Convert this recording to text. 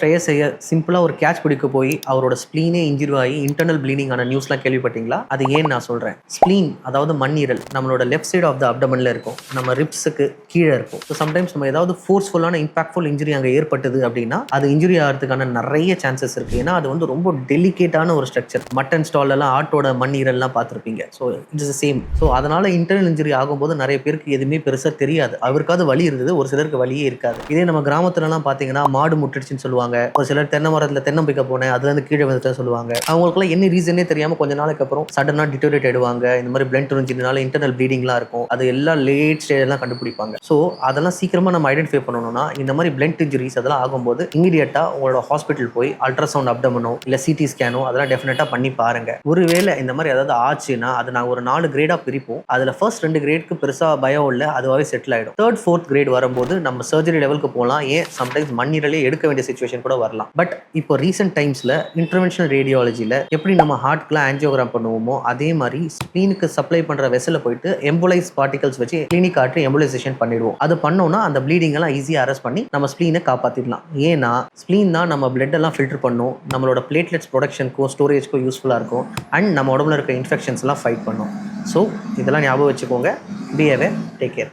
ஸ்ட்ரேயஸ் ஐயர் சிம்பிளாக ஒரு கேட்ச் பிடிக்க போய் அவரோட ஸ்ப்ளீனே இன்ஜுரி ஆகி இன்டர்னல் ப்ளீடிங் ஆன நியூஸ்லாம் கேள்விப்பட்டீங்களா? அது ஏன் நான் சொல்கிறேன். ஸ்ப்ளீன் அதாவது மண்ணீரல் நம்மளோட லெஃப்ட் சைட் ஆஃப் த அப்டமனில் இருக்கும், நம்ம ரிப்ஸுக்கு கீழே இருக்கும். ஸோ சம்டைம்ஸ் நம்ம ஏதாவது ஃபோர்ஸ்ஃபுல்லான இம்பாக்ட்ஃபுல் இன்ஜுரி அங்கே ஏற்பட்டது அப்படின்னா அது இன்ஜுரி ஆகிறதுக்கான நிறைய சான்சஸ் இருக்குது. ஏன்னா அது வந்து ரொம்ப டெலிகேட்டான ஒரு ஸ்ட்ரக்சர். மட்டன் ஸ்டால்லாம் ஆட்டோட மண்ணீரல்லாம் பார்த்துருப்பீங்க. So it's same. ஸோ அதனால் இன்டர்னல் இன்ஜுரி ஆகும்போது நிறைய பேருக்கு எதுவுமே பெருசாக தெரியாது. அவருக்காவது வலி இருந்தது, ஒரு சிலருக்கு வலியே இருக்காது. இதே நம்ம கிராமத்துலலாம் பார்த்தீங்கன்னா மாடு முட்டுடுச்சுன்னு சொல்லுவாங்க. ஒரு சிலர் தென்னை மரத்தில் தென்னம்பிக்க போனேன் அதுலேருந்து கீழே வந்துட்டு சொல்லுவாங்க. அவங்களுக்குலாம் என்ன ரீசனே தெரியாமல் கொஞ்ச நாளைக்கு அப்புறம் சடனாக டிட்டோரேட் ஆயிடுவாங்க. இந்த மாதிரி பிளட் உறிஞ்சினால இன்டர்னல் ப்ளீடிங்லாம் இருக்கும். அது எல்லாம் லேட் ஸ்டேஜ்லாம் கண்டுபிடிப்பாங்க. ஸோ அதெல்லாம் சீக்கிரமாக நம்ம ஐடென்டிஃபை பண்ணணும்னா இந்த மாதிரி பிளட் இன்ஜுரிஸ் அதெல்லாம் ஆகும்போது இமீடியட்டாக உங்களோட ஹாஸ்பிட்டல் போய் அல்ட்ராசவுண்ட் அப்டமனோ இல்லை சிடி ஸ்கேனோ அதெல்லாம் டெஃபினட்டாக பண்ணி பாருங்க. ஒருவேளை இந்த மாதிரி ஏதாவது ஆச்சுன்னா அது நாங்கள் ஒரு 4 கிரேடாக பிரிப்போம். அதில் ஃபர்ஸ்ட் 2 கிரேட்க்கு பெருசாக பயம் இல்லை, அதுவாகவே செட்டில் ஆகிடும். 3rd 4th கிரேட் வரும்போது நம்ம சர்ஜரி லெவலுக்கு போகலாம். ஏன் சம்டைம்ஸ் மண்ணீரலே எடுக்க வேண்டிய சிச்சுவேஷன் கூட வரலாம். பட் இப்போ ரீசெண்ட் டைம்ஸில் இன்டர்வென்ஷனல் ரேடியாலஜியில் எப்படி நம்ம ஹார்ட்க்குலாம் ஆன்ஜியோகிராம் பண்ணுவோமோ அதே மாதிரி ஸ்ப்ளீனுக்கு சப்ளை பண்ணுற வெசலை போயிட்டு எம்போலைஸ் பார்ட்டிகல்ஸ் வச்சு கிளினிக் ஆற்றி எம்போலைசேஷன் பண்ணிடுவோம். அது பண்ணோம்னா அந்த ப்ளீடிங் எல்லாம் ஈஸியாக அரெஸ்ட் பண்ணி நம்ம ஸ்ப்ளீனை காப்பாற்றிடலாம். ஏன்னா ஸ்ப்ளீன் தான் நம்ம பிளட் எல்லாம் ஃபில்டர் பண்ணும், நம்மளோட பிளேட்லெட்ஸ் ப்ரொடக்ஷனுக்கும் ஸ்டோரேஜ்க்கும் யூஸ்ஃபுல்லாக இருக்கும், அண்ட் நம்ம உடம்புல இருக்க இன்ஃபெக்ஷன்ஸ் எல்லாம் ஃபைட் பண்ணும். ஸோ இதெல்லாம் ஞாபகம் வச்சுக்கோங்க. பி அவே, டேக் கேர்.